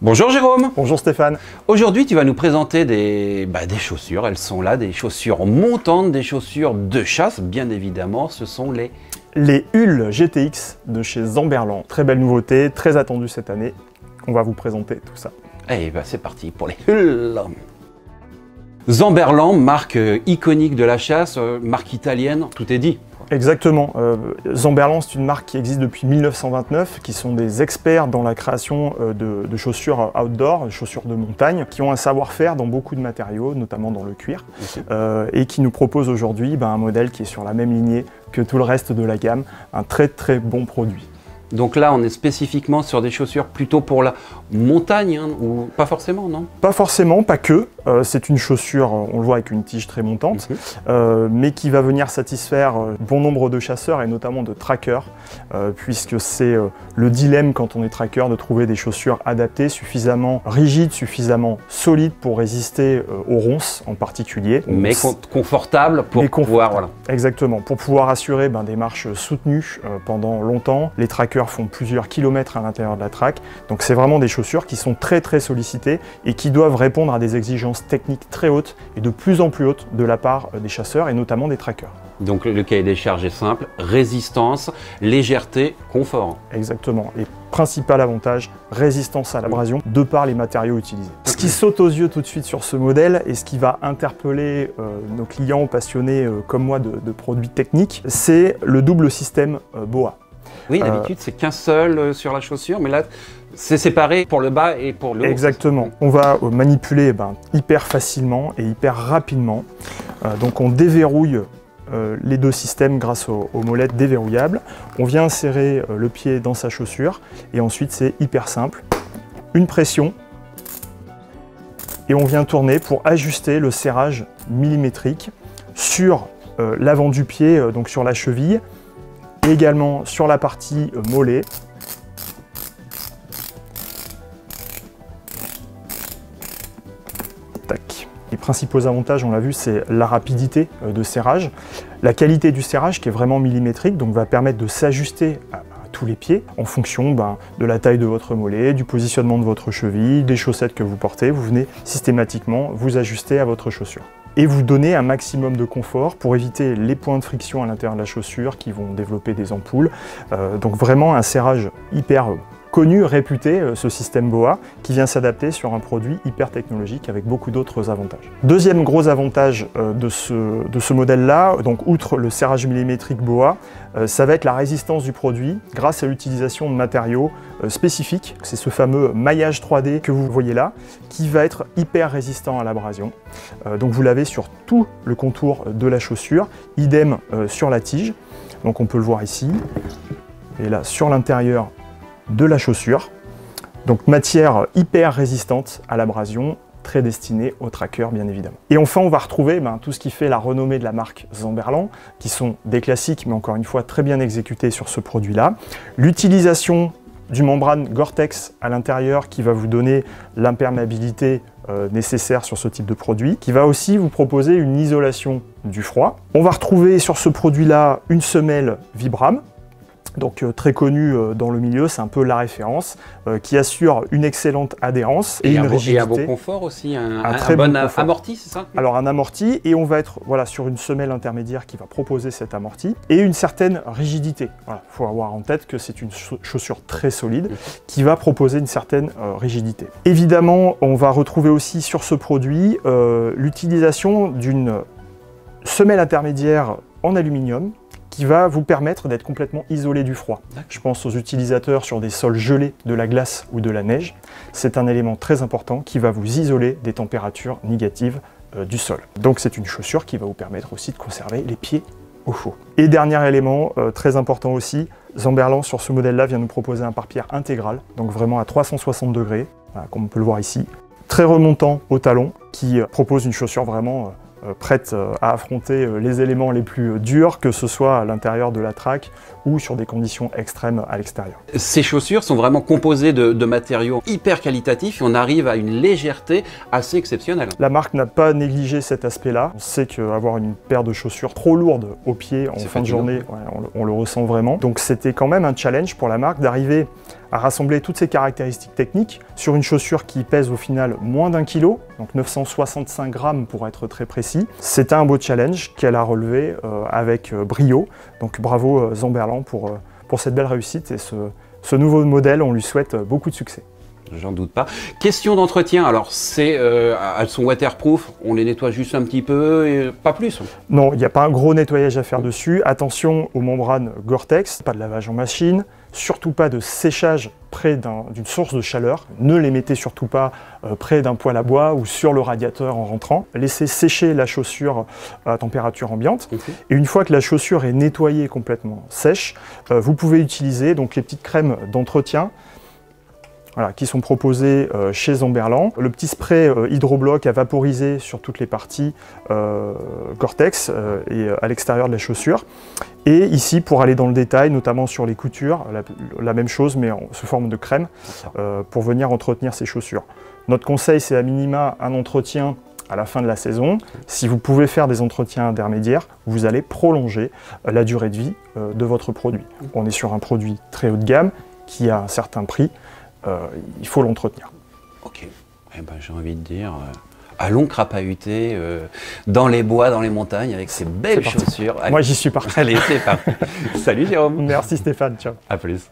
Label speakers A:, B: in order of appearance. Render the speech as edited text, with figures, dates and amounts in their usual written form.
A: Bonjour Jérôme.
B: Bonjour Stéphane.
A: Aujourd'hui tu vas nous présenter des chaussures, elles sont là, des chaussures montantes, des chaussures de chasse, bien évidemment, ce sont
B: les Hull GTX de chez Zamberlan. Très belle nouveauté, très attendue cette année. On va vous présenter tout ça.
A: Eh ben c'est parti pour les Hull. Zamberlan, marque iconique de la chasse, marque italienne, tout est dit.
B: Exactement. Zamberlan, c'est une marque qui existe depuis 1929, qui sont des experts dans la création de chaussures outdoor, chaussures de montagne, qui ont un savoir-faire dans beaucoup de matériaux, notamment dans le cuir, et qui nous propose aujourd'hui un modèle qui est sur la même lignée que tout le reste de la gamme, un très très bon produit.
A: Donc là, on est spécifiquement sur des chaussures plutôt pour la montagne, hein, ou pas forcément, non?
B: Pas forcément, pas que. C'est une chaussure, on le voit, avec une tige très montante, mais qui va venir satisfaire bon nombre de chasseurs et notamment de trackers, puisque c'est le dilemme quand on est tracker de trouver des chaussures adaptées, suffisamment rigides, suffisamment solides pour résister aux ronces en particulier.
A: Mais confortables pour pouvoir... Voilà.
B: Exactement, pour pouvoir assurer des marches soutenues pendant longtemps. Les trackers font plusieurs kilomètres à l'intérieur de la track, donc c'est vraiment des chaussures qui sont très très sollicitées et qui doivent répondre à des exigences techniques très hautes et de plus en plus hautes de la part des chasseurs et notamment des trackers.
A: Donc le cahier des charges est simple, résistance, légèreté, confort.
B: Exactement, et principal avantage, résistance à l'abrasion de par les matériaux utilisés. Ce qui saute aux yeux tout de suite sur ce modèle et ce qui va interpeller nos clients passionnés comme moi de produits techniques, c'est le double système BOA.
A: Oui, d'habitude c'est qu'un seul sur la chaussure, mais là c'est séparé pour le bas et pour le haut.
B: Exactement. On va manipuler hyper facilement et hyper rapidement. Donc on déverrouille les deux systèmes grâce aux molettes déverrouillables. On vient insérer le pied dans sa chaussure et ensuite c'est hyper simple. Une pression et on vient tourner pour ajuster le serrage millimétrique sur l'avant du pied, donc sur la cheville, et également sur la partie mollet. Tac. Les principaux avantages, on l'a vu, c'est la rapidité de serrage, la qualité du serrage qui est vraiment millimétrique, donc va permettre de s'ajuster à tous les pieds en fonction de la taille de votre mollet, du positionnement de votre cheville, des chaussettes que vous portez. Vous venez systématiquement vous ajuster à votre chaussure. Et vous donner un maximum de confort pour éviter les points de friction à l'intérieur de la chaussure qui vont développer des ampoules. Donc vraiment un serrage hyper connu, réputé, ce système BOA, qui vient s'adapter sur un produit hyper technologique avec beaucoup d'autres avantages. Deuxième gros avantage de ce modèle-là, donc outre le serrage millimétrique BOA, ça va être la résistance du produit grâce à l'utilisation de matériaux spécifiques. C'est ce fameux maillage 3D que vous voyez là, qui va être hyper résistant à l'abrasion. Donc vous l'avez sur tout le contour de la chaussure, idem sur la tige. Donc on peut le voir ici, et là sur l'intérieur de la chaussure. Donc matière hyper résistante à l'abrasion, très destinée aux trackers bien évidemment. Et enfin on va retrouver tout ce qui fait la renommée de la marque Zamberlan, qui sont des classiques mais encore une fois très bien exécutés sur ce produit-là. L'utilisation du membrane Gore-Tex à l'intérieur qui va vous donner l'imperméabilité nécessaire sur ce type de produit, qui va aussi vous proposer une isolation du froid. On va retrouver sur ce produit-là une semelle Vibram, donc très connu dans le milieu, c'est un peu la référence, qui assure une excellente adhérence et une rigidité.
A: Et un bon confort aussi, un très bon amorti, c'est ça?
B: Alors un amorti, et on va être sur une semelle intermédiaire qui va proposer cet amorti, et une certaine rigidité. Il faut avoir en tête que c'est une chaussure très solide, qui va proposer une certaine rigidité. Évidemment, on va retrouver aussi sur ce produit l'utilisation d'une semelle intermédiaire en aluminium, qui va vous permettre d'être complètement isolé du froid. Je pense aux utilisateurs sur des sols gelés de la glace ou de la neige. C'est un élément très important qui va vous isoler des températures négatives du sol. Donc c'est une chaussure qui va vous permettre aussi de conserver les pieds au chaud. Et dernier élément très important aussi, Zamberlan sur ce modèle-là vient nous proposer un pare-pierre intégral, donc vraiment à 360 degrés, comme on peut le voir ici. Très remontant au talon, qui propose une chaussure vraiment prête à affronter les éléments les plus durs, que ce soit à l'intérieur de la track ou sur des conditions extrêmes à l'extérieur.
A: Ces chaussures sont vraiment composées de matériaux hyper qualitatifs et on arrive à une légèreté assez exceptionnelle.
B: La marque n'a pas négligé cet aspect-là. On sait qu'avoir une paire de chaussures trop lourde aux pieds en fin de journée, on le ressent vraiment. Donc c'était quand même un challenge pour la marque d'arriver a rassemblé toutes ces caractéristiques techniques sur une chaussure qui pèse au final moins d'1 kg, donc 965 grammes pour être très précis. C'était un beau challenge qu'elle a relevé avec brio, donc bravo Zamberlan pour cette belle réussite et ce nouveau modèle, on lui souhaite beaucoup de succès.
A: J'en doute pas. Question d'entretien, alors elles sont waterproof, on les nettoie juste un petit peu et pas plus.
B: Non, il n'y a pas un gros nettoyage à faire dessus. Attention aux membranes Gore-Tex, pas de lavage en machine, surtout pas de séchage près d'une source de chaleur. Ne les mettez surtout pas près d'un poêle à bois ou sur le radiateur en rentrant. Laissez sécher la chaussure à température ambiante. Et une fois que la chaussure est nettoyée complètement sèche, vous pouvez utiliser donc les petites crèmes d'entretien. Voilà, qui sont proposés chez Zamberlan. Le petit spray hydrobloc à vaporiser sur toutes les parties Gore-Tex et à l'extérieur de la chaussure. Et ici, pour aller dans le détail, notamment sur les coutures, la même chose mais sous forme de crème pour venir entretenir ces chaussures. Notre conseil, c'est à minima un entretien à la fin de la saison. Si vous pouvez faire des entretiens intermédiaires, vous allez prolonger la durée de vie de votre produit. On est sur un produit très haut de gamme qui a un certain prix. Il faut l'entretenir.
A: Ok, eh ben, j'ai envie de dire, allons crapahuter dans les bois, dans les montagnes avec ces belles chaussures.
B: Moi j'y suis parti.
A: Allez, c'est parti. Salut Jérôme.
B: Merci Stéphane, ciao.
A: À plus.